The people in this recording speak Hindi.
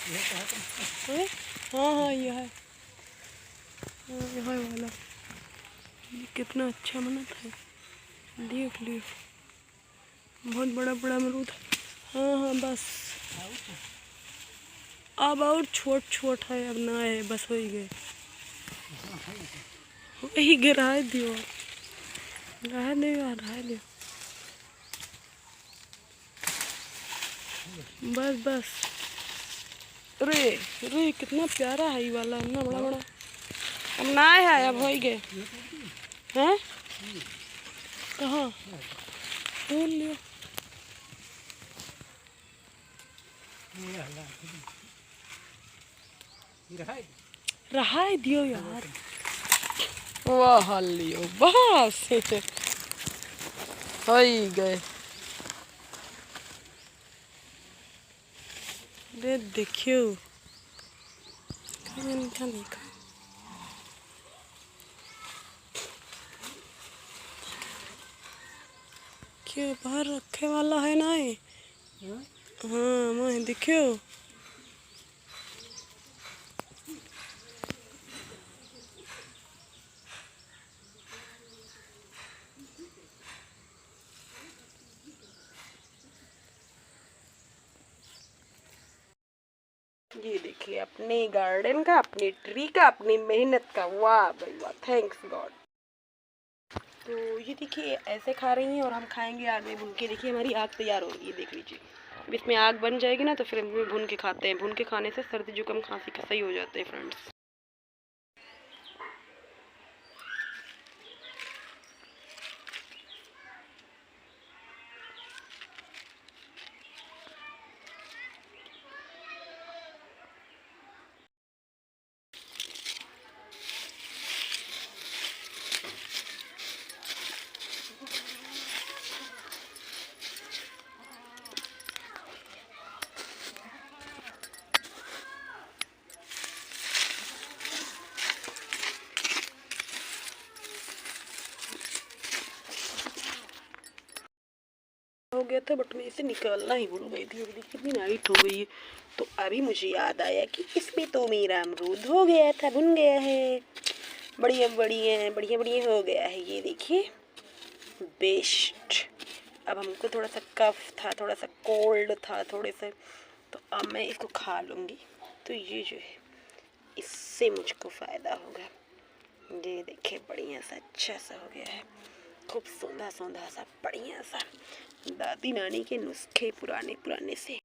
हाँ हाँ ये है, हाँ वाला ये कितना अच्छा बना था, देख लियो, बहुत बड़ा बड़ा अमरूद। हाँ हाँ बस अब और छोट छोट है, अब ना है, बस हो ही गए, वही गिरा दियो, रहा दियो, बस बस। रे रे कितना प्यारा है ये वाला, इतना बड़ा बड़ा, अब ना है, अब हो ही गए हैं। कहाँ तोड़ लियो, रहा दियो यार, वाह लियो बस हो ही गए। रे देखियो देखा, क्यों बाहर रखे वाला है ना ये, हाँ मैं देखियो, ये देखिए अपने गार्डन का, अपनी ट्री का, अपनी मेहनत का, वाह भाई वाह, थैंक्स गॉड। तो ये देखिए ऐसे खा रही हैं और हम खाएंगे आग में भून के। देखिए हमारी आग तैयार हो रही है, देख लीजिए, अब इसमें आग बन जाएगी ना तो फिर हम भून के खाते हैं। भून के खाने से सर्दी जुकाम खांसी सही हो जाते हैं फ्रेंड्स। हो गया था बट मैं इसे निकालना ही भूल गई थी। देखिए कितनी नाइट हो गई है, तो अभी मुझे याद आया कि इसमें तो मेरा अमरूद हो गया था, भुन गया है, बढ़िया बढ़िया बढ़िया बढ़िया हो गया है। ये देखिए बेस्ट। अब हमको थोड़ा सा कफ था, थोड़ा सा कोल्ड था थोड़े से, तो अब मैं इसको खा लूँगी, तो ये जो है इससे मुझको फ़ायदा होगा। ये देखिए बढ़िया सा अच्छा सा हो गया है, खूब सौंधा सौंधा सा बढ़िया सा, दादी नानी के नुस्खे पुराने पुराने से।